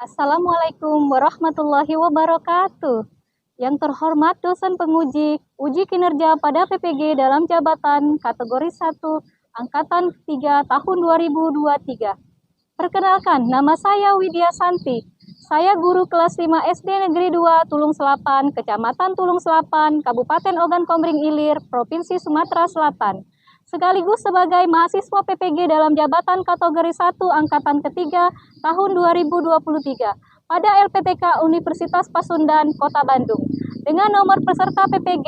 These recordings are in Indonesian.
Assalamualaikum warahmatullahi wabarakatuh. Yang terhormat dosen penguji uji kinerja pada PPG dalam jabatan kategori 1 Angkatan 3 tahun 2023. Perkenalkan, nama saya Widya Santi. Saya guru kelas 5 SD Negeri 2 Tulung Selapan, Kecamatan Tulung Selapan, Kabupaten Ogan Komering Ilir, Provinsi Sumatera Selatan. Sekaligus sebagai mahasiswa PPG dalam jabatan kategori 1 Angkatan ketiga tahun 2023 pada LPTK Universitas Pasundan, Kota Bandung, dengan nomor peserta PPG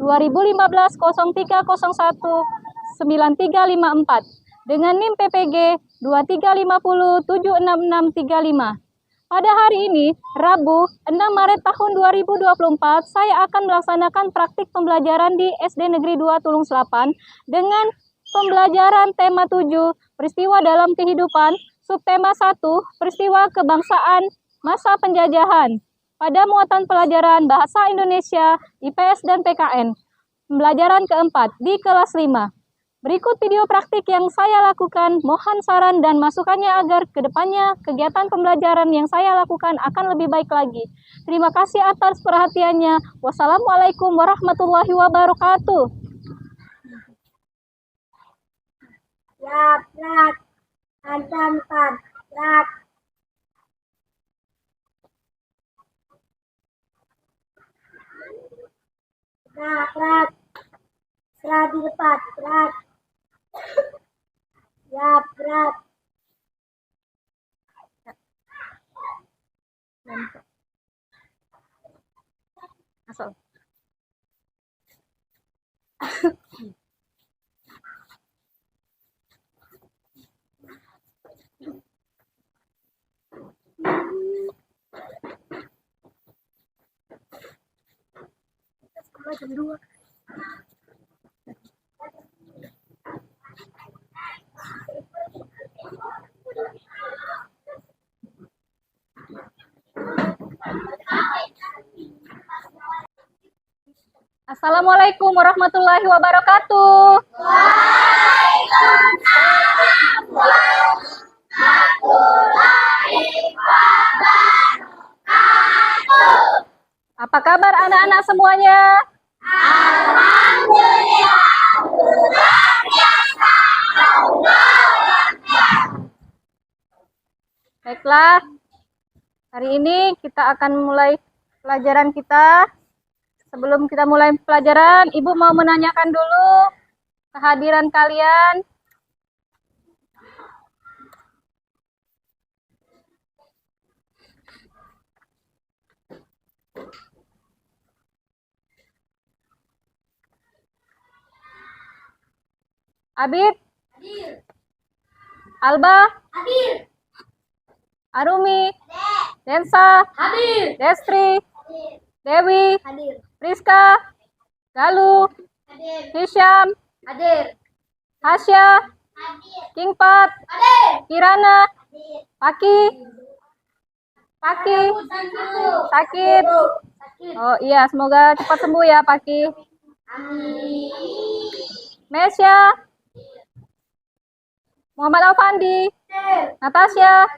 2015-0301-9354 dengan NIM PPG 23507665. Pada hari ini, Rabu 6 Maret tahun 2024, saya akan melaksanakan praktik pembelajaran di SD Negeri 2 Tulung Selapan dengan pembelajaran tema 7, peristiwa dalam kehidupan, subtema 1, peristiwa kebangsaan masa penjajahan, pada muatan pelajaran Bahasa Indonesia, IPS dan PKN. Pembelajaran keempat di kelas 5. Berikut video praktik yang saya lakukan, mohon saran dan masukannya agar kedepannya kegiatan pembelajaran yang saya lakukan akan lebih baik lagi. Terima kasih atas perhatiannya. Wassalamualaikum warahmatullahi wabarakatuh. Laprak, hantamkan, lap. Laprak, serah di depan, lap. Laprak. Asal. Jam 2. Assalamualaikum warahmatullahi wabarakatuh. Waalaikumsalam warahmatullahi wabarakatuh. Apa kabar anak-anak semuanya? Alhamdulillah, luar biasa. Baiklah, hari ini kita akan mulai pelajaran kita. Sebelum kita mulai pelajaran, Ibu mau menanyakan dulu kehadiran kalian. Abid? Hadir. Alba? Hadir. Arumi? Hadir. Densa? Hadir. Destri? Hadir. Dewi? Hadir. Rizka? Galuh? Hadir. Hisham? Hadir. Hasya? Hadir. Kingpat? Hadir. Kirana? Hadir. Paki? Paki? Sakit? Sakit. Oh iya, semoga cepat sembuh ya Paki. Amin. Mesya? Muhammad Alfandi? Hadir. Natasya?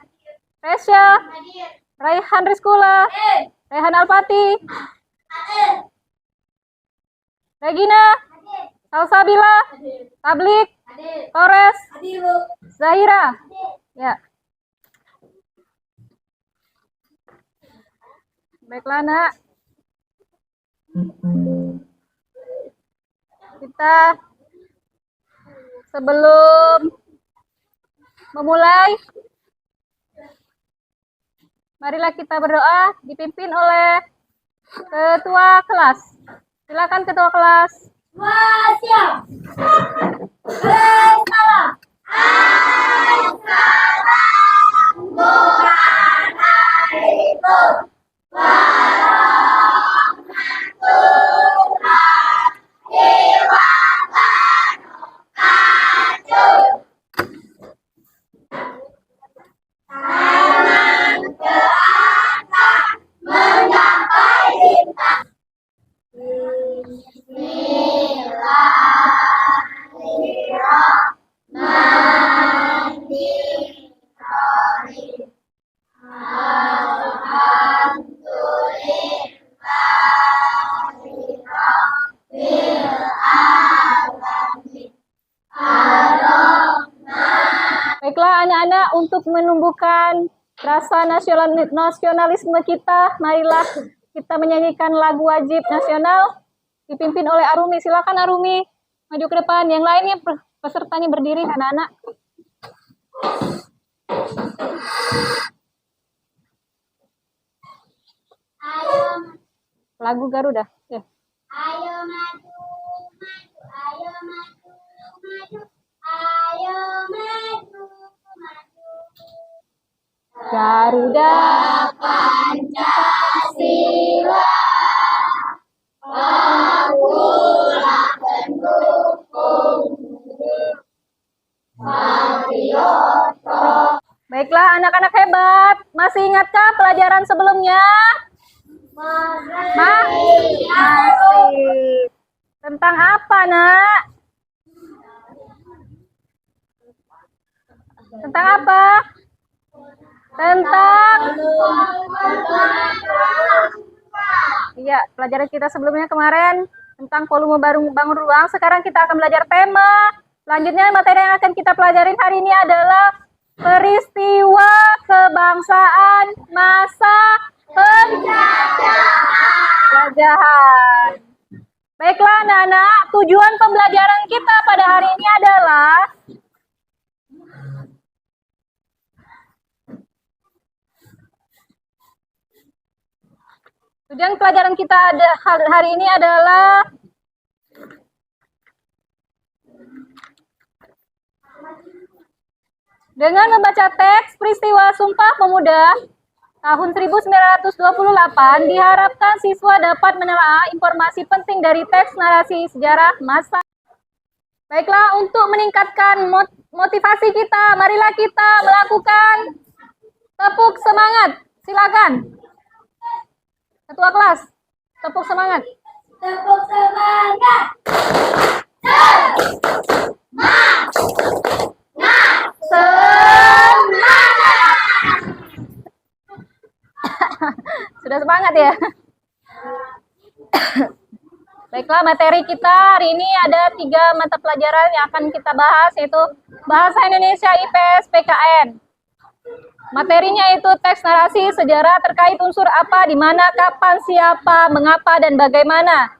Resya? Hadir. Raihan Rizkula? Hadir. Rehan Alpati? Hadir. Regina? Hadir. Salsabila? Hadir. Tablik? Hadir. Torres? Hadir, Bu. Zahira? Hadir. Ya. Baiklah, Nak. Kita sebelum memulai, marilah kita berdoa dipimpin oleh ketua kelas. Silakan ketua kelas. Siap. Salam. Assalamualaikum warahmatullahi wabarakatuh. Tangan ke atas menggapai bintang. Bismillahirrahmanirrahim. Baiklah anak-anak, untuk menumbuhkan rasa nasionalisme kita, marilah kita menyanyikan lagu wajib nasional dipimpin oleh Arumi. Silakan Arumi maju ke depan. Yang lainnya pesertanya berdiri anak-anak. Lagu Garuda. Ya. Ayo maju, maju, ayo maju, maju, ayo maju, maju. Garuda Pancasila, akulah pendukung patriot. Baiklah anak-anak hebat. Masih ingatkah pelajaran sebelumnya? Masih. Tentang apa, Nak? Tentang apa? Tentang iya, pelajaran kita sebelumnya kemarin tentang volume bangun ruang. Sekarang kita akan belajar tema. Selanjutnya materi yang akan kita pelajarin hari ini adalah peristiwa kebangsaan masa penjajahan. Baiklah anak-anak, tujuan pembelajaran kita pada hari ini adalah hari ini adalah dengan membaca teks peristiwa Sumpah Pemuda tahun 1928, diharapkan siswa dapat menelaah informasi penting dari teks narasi sejarah masa. Baiklah, untuk meningkatkan motivasi kita, marilah kita melakukan tepuk semangat. Silakan. Ketua kelas, tepuk semangat. Tepuk semangat. Sudah semangat ya? Baiklah, materi kita hari ini ada 3 mata pelajaran yang akan kita bahas, yaitu Bahasa Indonesia, IPS, PKN. Materinya itu teks narasi sejarah terkait unsur apa, di mana, kapan, siapa, mengapa, dan bagaimana.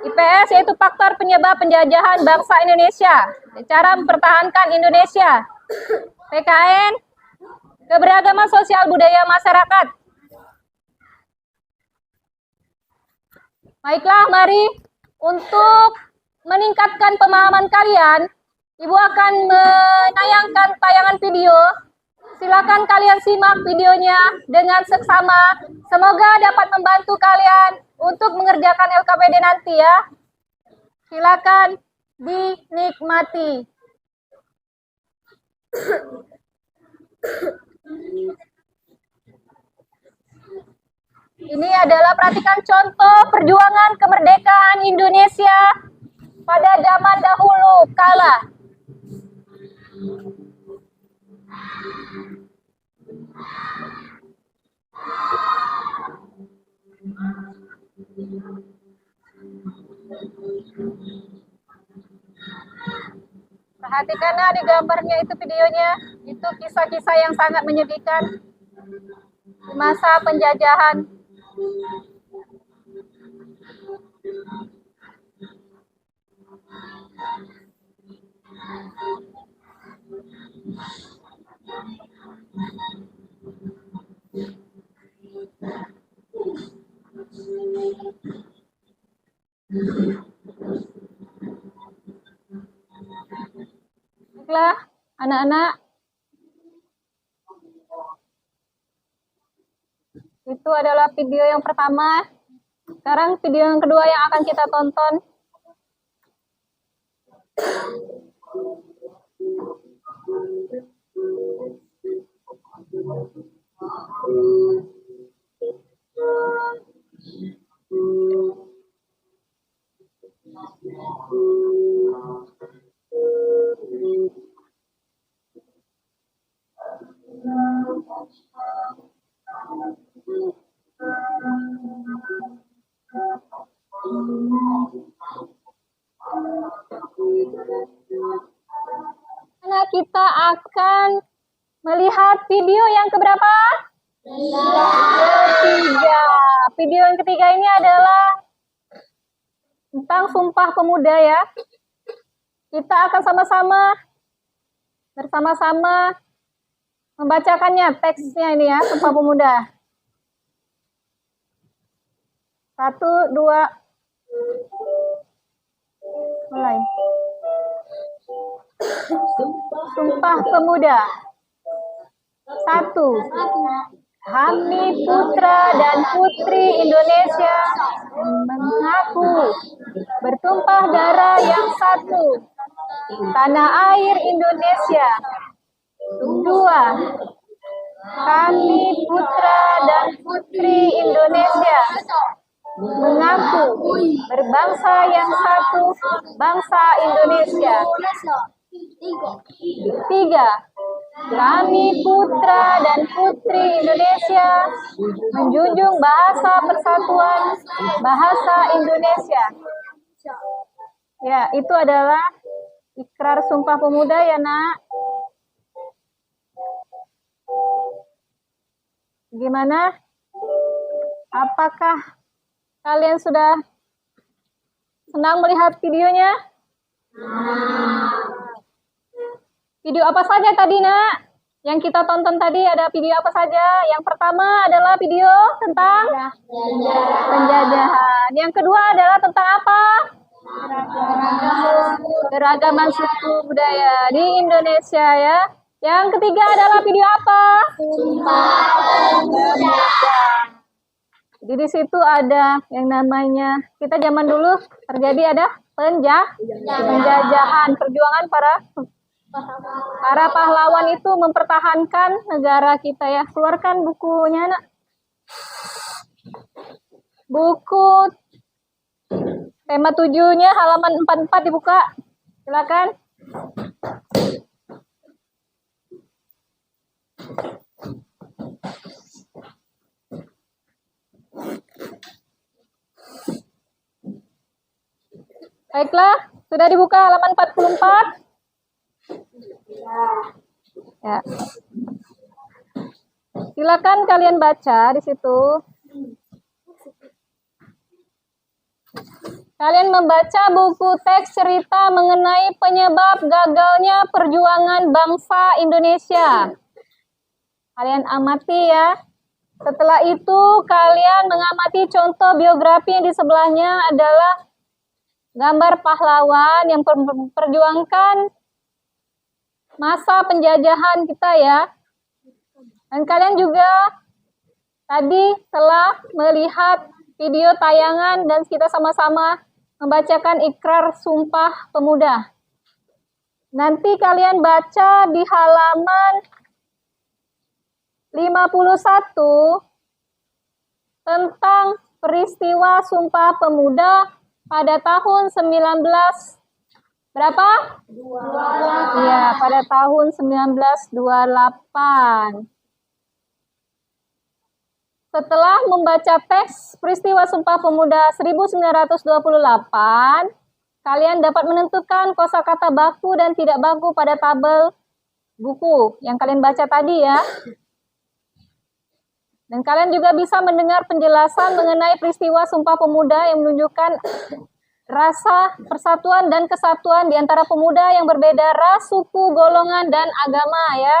IPS yaitu faktor penyebab penjajahan bangsa Indonesia, cara mempertahankan Indonesia. PKN, keberagaman sosial budaya masyarakat. Baiklah, mari untuk meningkatkan pemahaman kalian, Ibu akan menayangkan tayangan video. Silakan kalian simak videonya dengan seksama. Semoga dapat membantu kalian untuk mengerjakan LKPD nanti ya. Silakan dinikmati. Ini adalah perhatikan contoh perjuangan kemerdekaan Indonesia pada zaman dahulu kala. Perhatikan di gambarnya itu videonya, itu kisah-kisah yang sangat menyedihkan di masa penjajahan. Baiklah, anak-anak. Itu adalah video yang pertama. Sekarang video yang kedua yang akan kita tonton. Karena kita akan melihat video yang keberapa? Ketiga. Video yang ketiga ini adalah tentang Sumpah Pemuda ya. Kita akan bersama-sama membacakannya, teksnya ini ya, Sumpah Pemuda. 1, 2, mulai. Sumpah Pemuda. 1. Kami putra dan putri Indonesia mengaku bertumpah darah yang satu, tanah air Indonesia. 2. Kami putra dan putri Indonesia mengaku berbangsa yang satu, bangsa Indonesia. 3. Kami putra dan putri Indonesia menjunjung bahasa persatuan, bahasa Indonesia. Ya, itu adalah ikrar Sumpah Pemuda ya, Nak. Gimana? Apakah kalian sudah senang melihat videonya? Video apa saja tadi, Nak? Yang kita tonton tadi ada video apa saja? Yang pertama adalah video tentang penjajahan. Yang kedua adalah tentang apa? Keragaman suku budaya di Indonesia ya. Yang ketiga adalah video apa? Sumpah Pemuda. Jadi di situ ada yang namanya, kita zaman dulu terjadi ada penjajahan, perjuangan para pahlawan itu mempertahankan negara kita ya. Keluarkan bukunya, Nak. Buku tema 7-nya halaman 44 dibuka. Silakan. Baiklah, sudah dibuka halaman 44. Ya. Silakan kalian baca di situ. Kalian membaca buku teks cerita mengenai penyebab gagalnya perjuangan bangsa Indonesia. Kalian amati ya. Setelah itu kalian mengamati contoh biografi yang di sebelahnya adalah gambar pahlawan yang memperjuangkan masa penjajahan kita ya. Dan kalian juga tadi telah melihat video tayangan dan kita sama-sama membacakan ikrar Sumpah Pemuda. Nanti kalian baca di halaman 51 tentang peristiwa Sumpah Pemuda pada tahun 19 berapa? 28. Iya, pada tahun 1928. Setelah membaca teks peristiwa Sumpah Pemuda 1928, kalian dapat menentukan kosakata baku dan tidak baku pada tabel buku yang kalian baca tadi ya. Dan kalian juga bisa mendengar penjelasan mengenai peristiwa Sumpah Pemuda yang menunjukkan rasa persatuan dan kesatuan di antara pemuda yang berbeda ras, suku, golongan, dan agama ya.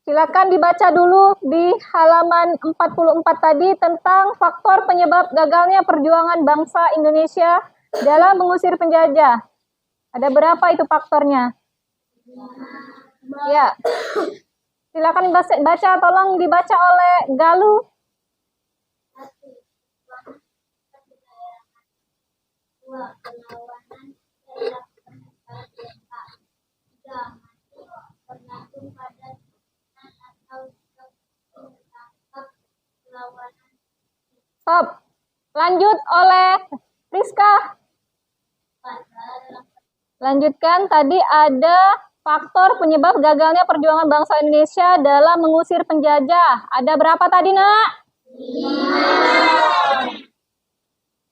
Silakan dibaca dulu di halaman 44 tadi tentang faktor penyebab gagalnya perjuangan bangsa Indonesia dalam mengusir penjajah. Ada berapa itu faktornya? Ya. Silakan baca, tolong dibaca oleh Galuh. Stop. Lanjut oleh Rizka. Lanjutkan, tadi ada faktor penyebab gagalnya perjuangan bangsa Indonesia dalam mengusir penjajah. Ada berapa tadi, Nak?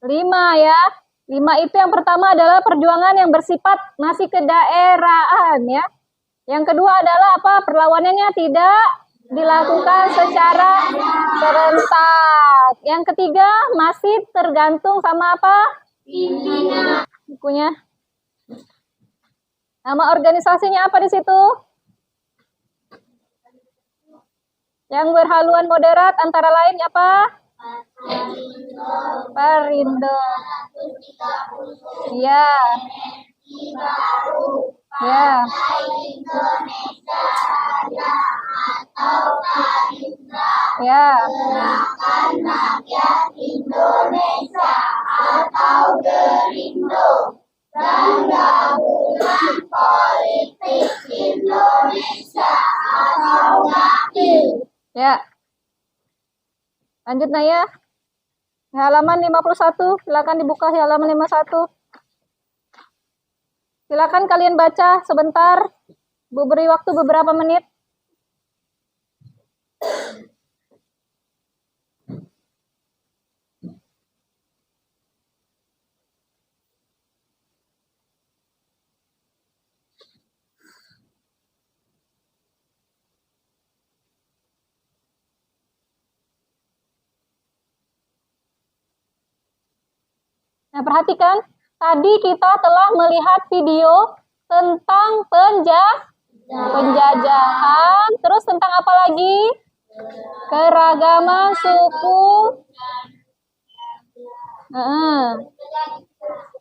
5 ya. 5 itu yang pertama adalah perjuangan yang bersifat masih kedaerahan ya. Yang kedua adalah apa? Perlawanannya tidak dilakukan secara serentak. Yang ketiga masih tergantung sama apa? Pimpinan. Bukunya. Nama organisasinya apa di situ? Yang berhaluan moderat antara lain apa? Perindo. Ya. Ya. Ya. Gerakan Rakyat Indonesia atau Gerindo dan Gabungan Politik Indonesia atau GAPIN. Ya. Lanjut Naya. Halaman 51, silakan dibuka halaman 51. Silakan kalian baca sebentar. Beri waktu beberapa menit. Nah, perhatikan, tadi kita telah melihat video tentang penjajahan, terus tentang apa lagi? Keragaman suku.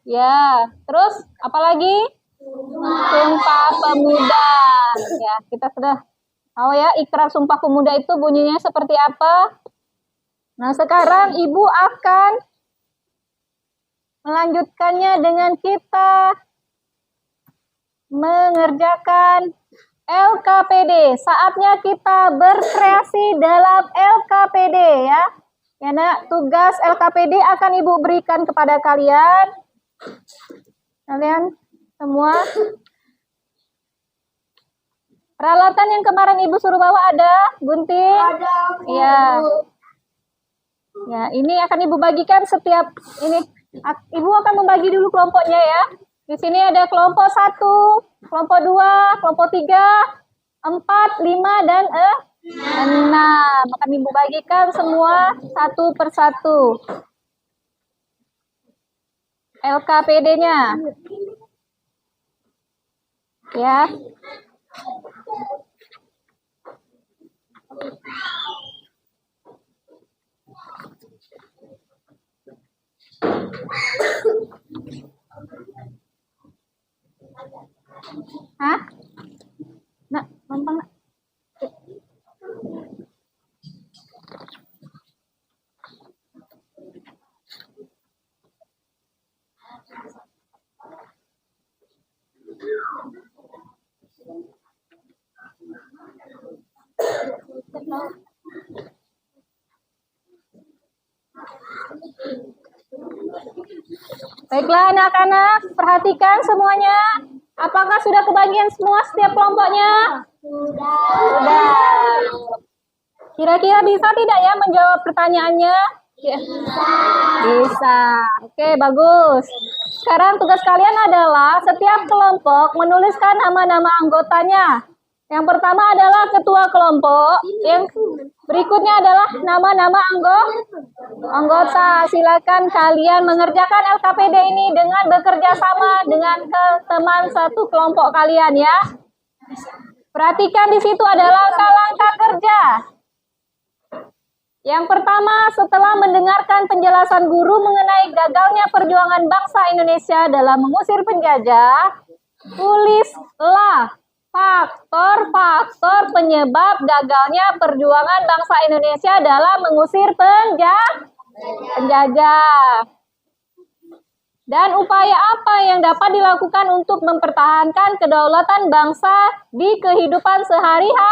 Ya, terus apa lagi? Sumpah Pemuda. Ya, kita sudah tahu ya, ikrar Sumpah Pemuda itu bunyinya seperti apa. Nah, sekarang Ibu akan melanjutkannya dengan kita mengerjakan LKPD. Saatnya kita berkreasi dalam LKPD ya. Ya nak, tugas LKPD akan Ibu berikan kepada kalian. Kalian semua. Peralatan yang kemarin Ibu suruh bawa ada, Gunting? Ada. Iya. Ya, ini akan Ibu bagikan setiap ini. Ibu akan membagi dulu kelompoknya ya. Di sini ada kelompok 1, kelompok 2, kelompok 3, 4, 5, dan 6. Akan Ibu bagikan semua satu persatu. LKPD-nya. Ya. Hah? Nak, gampang nak. Baiklah anak-anak, perhatikan semuanya. Apakah sudah kebagian semua setiap kelompoknya? Sudah. Kira-kira bisa tidak ya menjawab pertanyaannya? Ya. Bisa. Oke, bagus. Sekarang tugas kalian adalah setiap kelompok menuliskan nama-nama anggotanya. Yang pertama adalah ketua kelompok, yang berikutnya adalah nama-nama anggota. Silakan kalian mengerjakan LKPD ini dengan bekerja sama dengan teman satu kelompok kalian ya. Perhatikan di situ ada langkah-langkah kerja. Yang pertama, setelah mendengarkan penjelasan guru mengenai gagalnya perjuangan bangsa Indonesia dalam mengusir penjajah, tulislah faktor-faktor penyebab gagalnya perjuangan bangsa Indonesia dalam mengusir penjajah. Dan upaya apa yang dapat dilakukan untuk mempertahankan kedaulatan bangsa di kehidupan sehari-hari.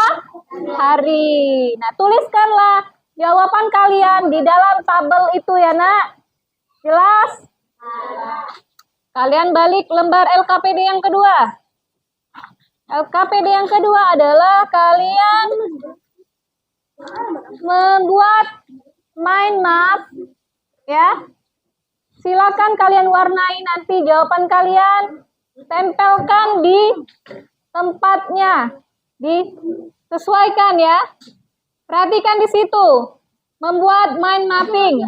Nah, tuliskanlah jawaban kalian di dalam tabel itu ya nak. Jelas? Kalian balik lembar LKPD yang kedua. LKPD yang kedua adalah kalian membuat mind map ya. Silakan kalian warnai nanti jawaban kalian, tempelkan di tempatnya, disesuaikan ya. Perhatikan di situ, membuat mind mapping.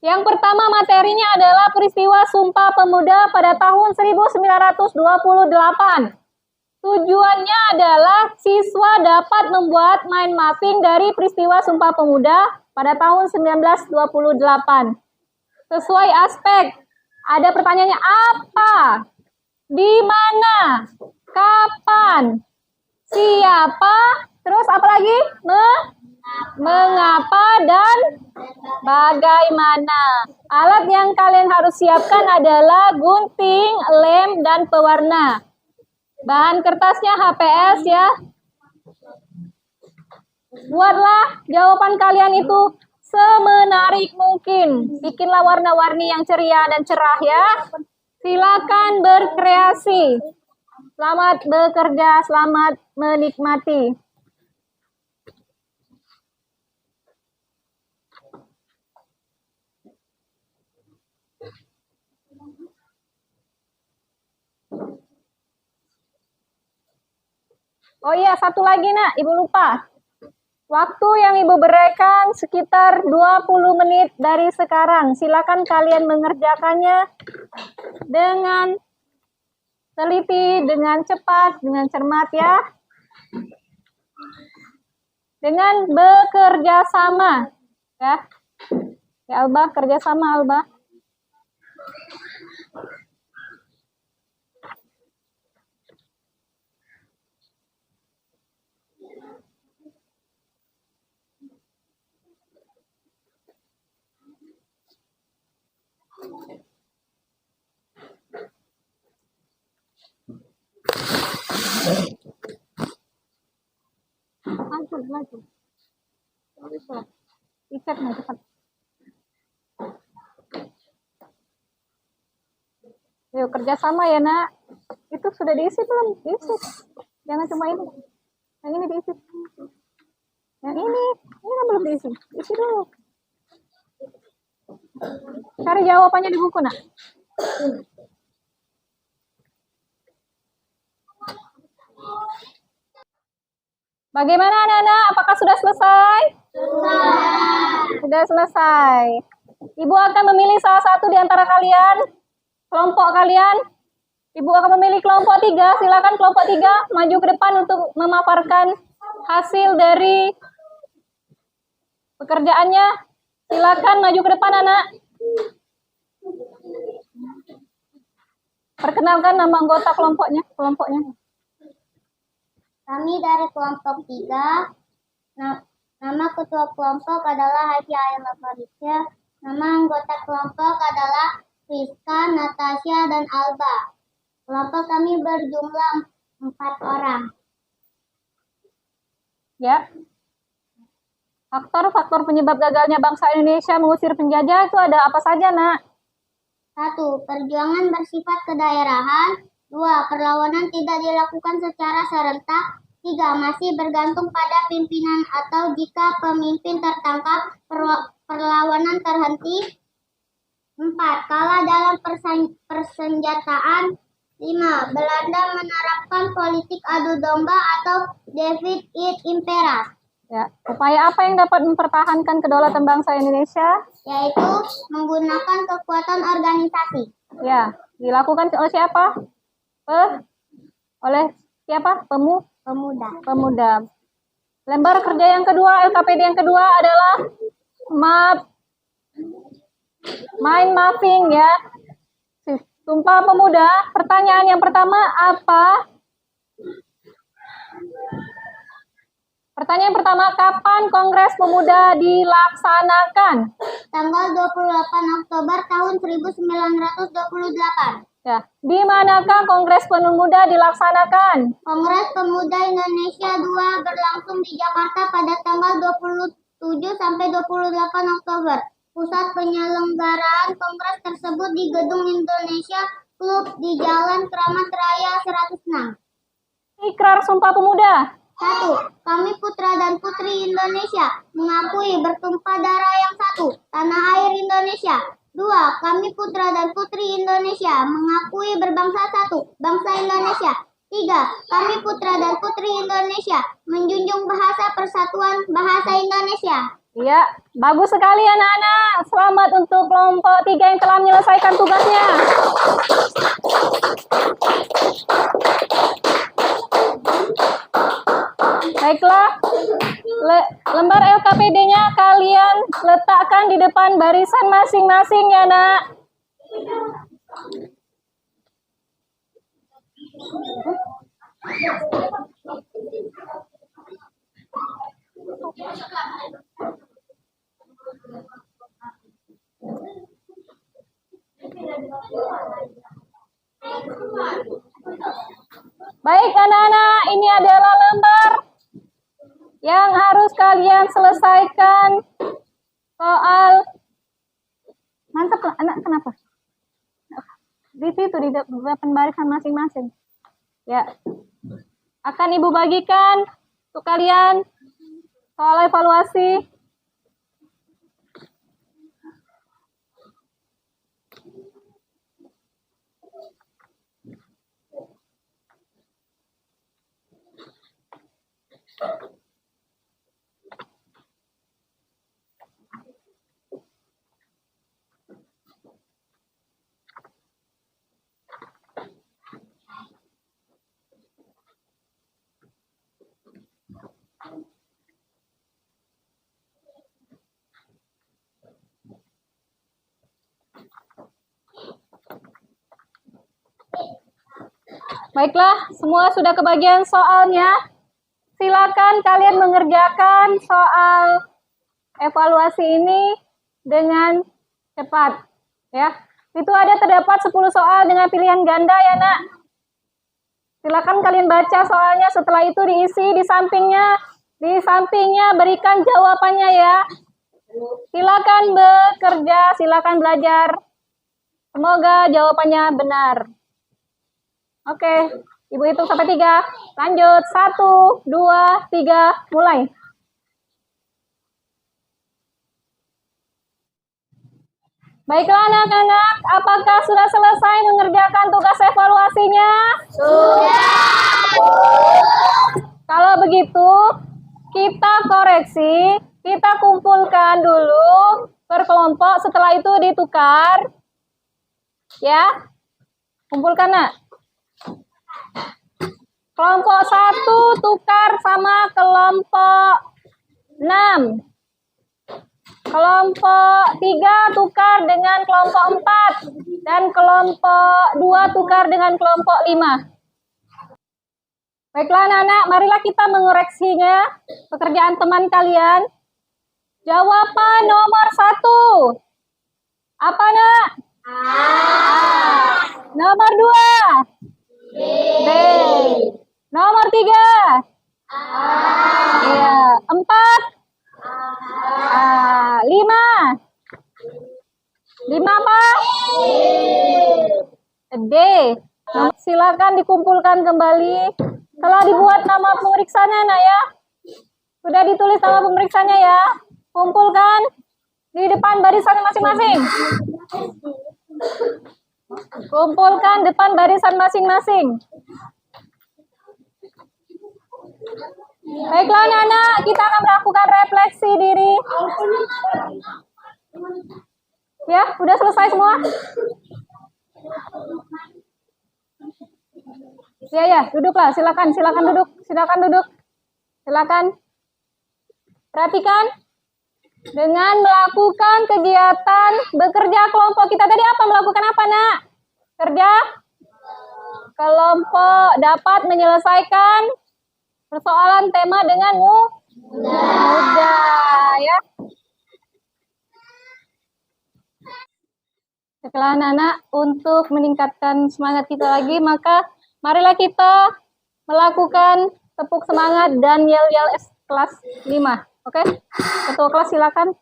Yang pertama materinya adalah peristiwa Sumpah Pemuda pada tahun 1928. Tujuannya adalah siswa dapat membuat mind mapping dari peristiwa Sumpah Pemuda pada tahun 1928. Sesuai aspek, ada pertanyaannya apa, di mana, kapan, siapa, terus apa lagi? Mengapa dan bagaimana. Alat yang kalian harus siapkan adalah gunting, lem, dan pewarna. Bahan kertasnya HPS ya. Buatlah jawaban kalian itu semenarik mungkin. Bikinlah warna-warni yang ceria dan cerah ya. Silakan berkreasi. Selamat bekerja, selamat menikmati. Oh iya, satu lagi nak, Ibu lupa. Waktu yang Ibu berikan sekitar 20 menit dari sekarang. Silakan kalian mengerjakannya dengan teliti, dengan cepat, dengan cermat ya. Dengan bekerja sama. Ya, ya Alba, kerja sama Alba. Laju. Ikat nih cepat. Yuk kerjasama ya nak. Itu sudah diisi belum? Diisi. Jangan cuma ini. Yang ini diisi. Yang ini kan belum diisi. Isi dulu. Cari jawabannya di buku nak. Bagaimana anak-anak? Apakah sudah selesai? Sudah selesai. Ibu akan memilih salah satu di antara kalian. Kelompok kalian. Ibu akan memilih kelompok 3. Silakan kelompok 3 maju ke depan untuk memaparkan hasil dari pekerjaannya. Silakan maju ke depan anak. Perkenalkan nama anggota kelompoknya. Kami dari kelompok 3. Nama ketua kelompok adalah Haji Ayla Faricia. Nama anggota kelompok adalah Rizka, Natasha, dan Alba. Kelompok kami berjumlah 4 orang. Ya. Faktor-faktor penyebab gagalnya bangsa Indonesia mengusir penjajah itu ada apa saja, nak? 1. Perjuangan bersifat kedaerahan. 2. Perlawanan tidak dilakukan secara serentak. 3. Masih bergantung pada pimpinan atau jika pemimpin tertangkap, perlawanan terhenti. 4. Kalah dalam persenjataan. 5. Belanda menerapkan politik adu domba atau divide et impera. Ya, upaya apa yang dapat mempertahankan kedaulatan bangsa Indonesia? Yaitu menggunakan kekuatan organisasi. Ya, dilakukan oleh siapa? Oleh siapa? Pemuda. Lembar kerja yang kedua, LKPD yang kedua adalah mind mapping ya. Sumpah Pemuda. Pertanyaan yang pertama apa? Pertanyaan pertama, kapan Kongres Pemuda dilaksanakan? Tanggal 28 Oktober tahun 1928. Ya, di manakah Kongres Pemuda dilaksanakan? Kongres Pemuda Indonesia II berlangsung di Jakarta pada tanggal 27 sampai 28 Oktober. Pusat penyelenggaraan kongres tersebut di Gedung Indonesia Club di Jalan Kramat Raya 106. Ikrar Sumpah Pemuda. 1. Kami putra dan putri Indonesia mengakui bertumpah darah yang satu, tanah air Indonesia. 2. Kami putra dan putri Indonesia mengakui berbangsa satu, bangsa Indonesia. 3. Kami putra dan putri Indonesia menjunjung bahasa persatuan bahasa Indonesia. Iya, bagus sekali anak-anak. Selamat untuk kelompok 3 yang telah menyelesaikan tugasnya. Baiklah, lembar LKPD-nya kalian letakkan di depan barisan masing-masing ya, nak. Baik anak-anak, ini adalah lembar yang harus kalian selesaikan soal. Mantap anak, kenapa? Di situ di depan barisan masing-masing. Ya, akan ibu bagikan untuk kalian soal evaluasi. Baiklah, semua sudah kebagian soalnya. Silakan kalian mengerjakan soal evaluasi ini dengan cepat. Ya, itu terdapat 10 soal dengan pilihan ganda ya, nak. Silakan kalian baca soalnya, setelah itu diisi di sampingnya berikan jawabannya ya. Silakan bekerja, silakan belajar. Semoga jawabannya benar. Oke, ibu hitung sampai 3. Lanjut, 1, 2, 3, mulai. Baiklah anak-anak, apakah sudah selesai mengerjakan tugas evaluasinya? Sudah. Kalau begitu, kita koreksi, kita kumpulkan dulu per kelompok, setelah itu ditukar. Ya, kumpulkan nak. Kelompok 1 tukar sama kelompok 6. Kelompok 3 tukar dengan kelompok 4. Dan kelompok 2 tukar dengan kelompok 5. Baiklah anak-anak, marilah kita mengoreksinya. Pekerjaan teman kalian. Jawaban nomor 1. Apa nak? A. Nomor 2. B. Nomor 3. Iya. 4. 5. 5 apa? D. Silakan dikumpulkan kembali. Telah dibuat nama pemeriksanya nak ya. Sudah ditulis nama pemeriksanya ya. Kumpulkan di depan barisan masing-masing. Kumpulkan depan barisan masing-masing. Baiklah anak-anak, kita akan melakukan refleksi diri. Ya, udah selesai semua? Ya, duduklah, silakan duduk. Silakan. Perhatikan. Dengan melakukan kegiatan bekerja kelompok, kita tadi melakukan apa nak? Kerja kelompok dapat menyelesaikan persoalan tema dengan mudah ya. Setelah anak-anak, untuk meningkatkan semangat kita lagi, maka marilah kita melakukan tepuk semangat dan yel-yel kelas 5. Oke? Ketua kelas silakan.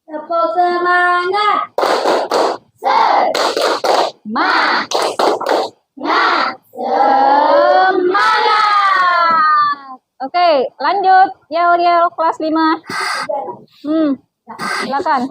Tepuk semangat. Semangat. Oke, lanjut. Yel-yel kelas 5. Silakan.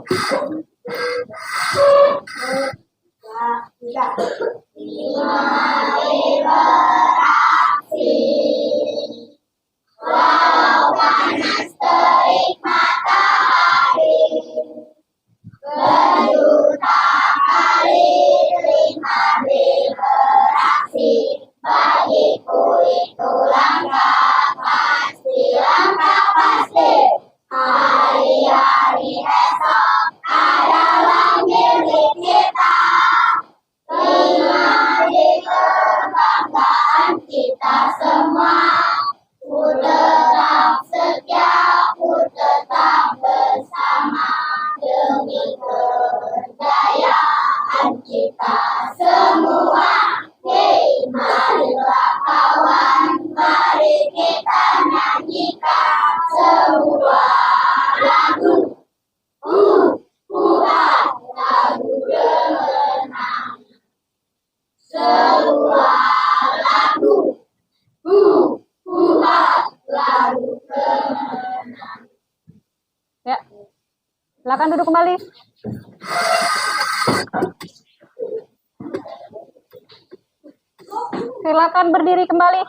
Ya, silakan duduk kembali. Silakan berdiri kembali.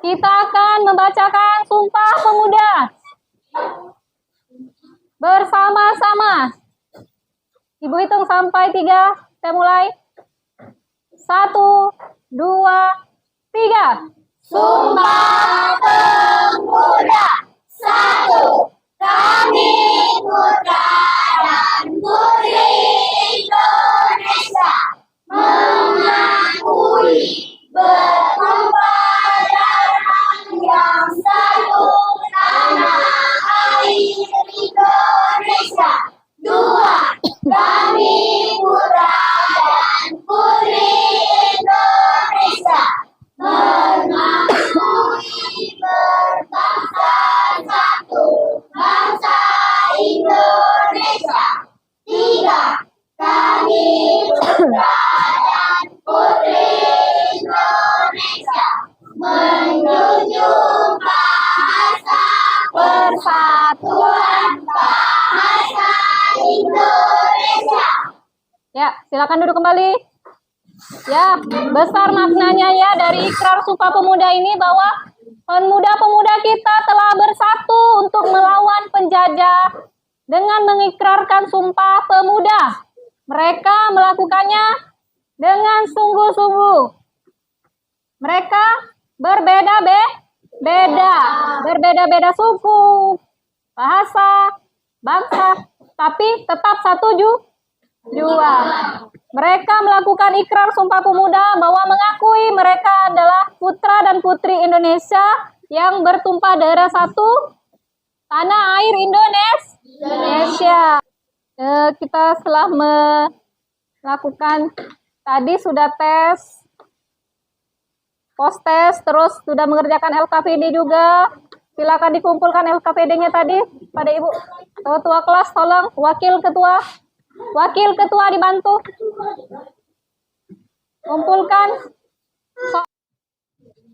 Kita akan membacakan Sumpah Pemuda bersama-sama. Ibu hitung sampai 3. Saya mulai. 1, 2, 3. Sumpah Pemuda. 1. Kami putra dan putri Indonesia mengakui bertumpah darah yang satu tanah air Indonesia. 2. Kami putra dan putri Indonesia mengakui berbangsa satu bangsa Indonesia. 3. Kami putra dan putri Indonesia menjunjung bahasa persatuan bahasa Indonesia. Ya, silakan duduk kembali. Ya, besar maknanya ya dari ikrar Sumpah Pemuda ini bahwa pemuda-pemuda kita telah bersatu untuk melawan penjajah dengan mengikrarkan Sumpah Pemuda. Mereka melakukannya dengan sungguh-sungguh. Mereka berbeda-beda suku, bahasa, bangsa, tapi tetap satu jua. Mereka melakukan ikrar Sumpah Pemuda bahwa mengakui mereka adalah putra dan putri Indonesia yang bertumpah darah satu tanah air Indonesia. Kita setelah melakukan tadi sudah tes, post tes, terus sudah mengerjakan LKPD juga. Silakan dikumpulkan LKPD-nya tadi pada Ibu. Ketua kelas tolong, wakil ketua dibantu. Kumpulkan.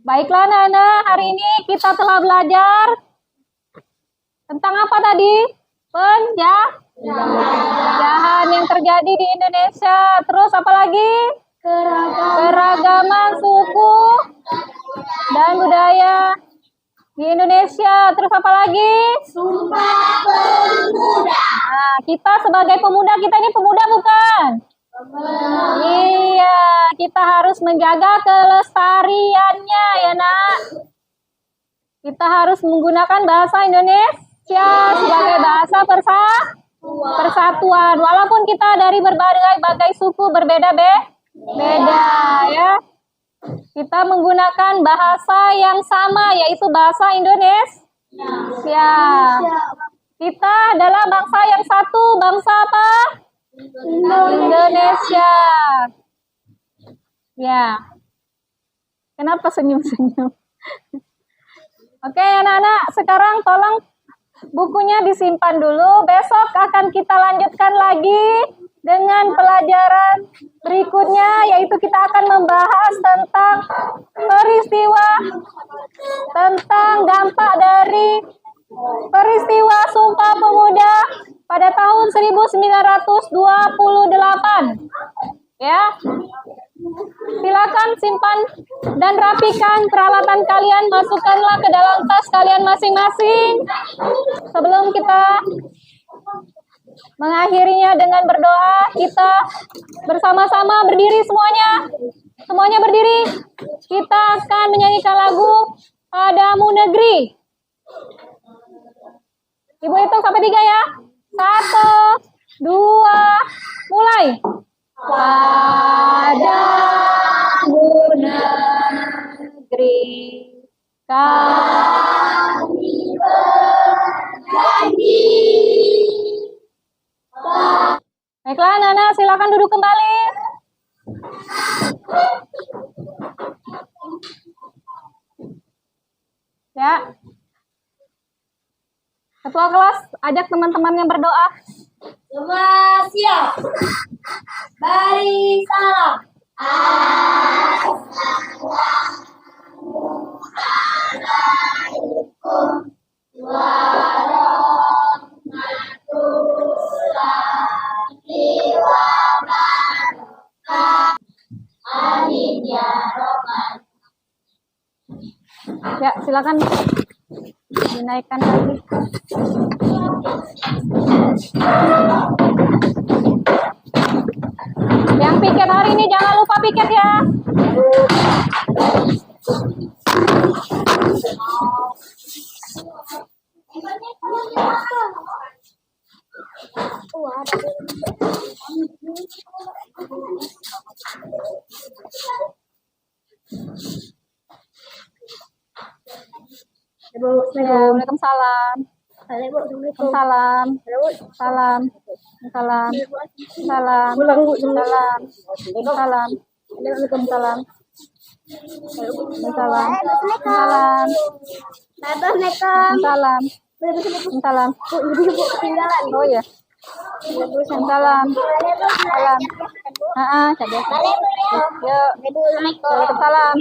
Baiklah anak-anak, hari ini kita telah belajar tentang apa tadi? Penjajahan yang terjadi di Indonesia. Terus apa lagi? Keragaman suku dan budaya di Indonesia. Terus apa lagi? Sumpah Pemuda. Nah, kita sebagai pemuda, kita ini pemuda bukan? Iya, kita harus menjaga kelestariannya ya nak. Kita harus menggunakan bahasa Indonesia sebagai bahasa persatuan. Walaupun kita dari berbagai suku berbeda-beda ya. Kita menggunakan bahasa yang sama yaitu bahasa Indonesia. Kita adalah bangsa yang satu, bangsa apa? Indonesia. Ya. Kenapa senyum-senyum? Oke anak-anak, sekarang tolong bukunya disimpan dulu. Besok akan kita lanjutkan lagi dengan pelajaran berikutnya, yaitu kita akan membahas tentang peristiwa, tentang dampak dari peristiwa Sumpah Pemuda pada tahun 1928. Ya. Silakan simpan dan rapikan peralatan kalian, masukkanlah ke dalam tas kalian masing-masing. Sebelum kita mengakhirinya dengan berdoa, kita bersama-sama berdiri semuanya. Semuanya berdiri. Kita akan menyanyikan lagu Padamu Negeri. Ibu hitung sampai 3 ya. 1, 2, mulai. Padamu negeri kami berjanji. Baiklah, anak-anak, silakan duduk kembali. Ya. Ketua kelas, ajak teman-teman yang berdoa. Semua siap. Bari salam. Assalamualaikum warahmatullahi wabarakatuh. Amin ya robbal. Ya, silakan dinaikkan lagi. Yang piket hari ini jangan lupa piket ya. Waalaikumsalam. Waalaikumsalam. Salam. Salam. Salam. Salam. Salam. Waalaikumsalam. Salam. Salam. Salam. Salam. Oh ya. Salam. Salam. Yuk. Waalaikumsalam.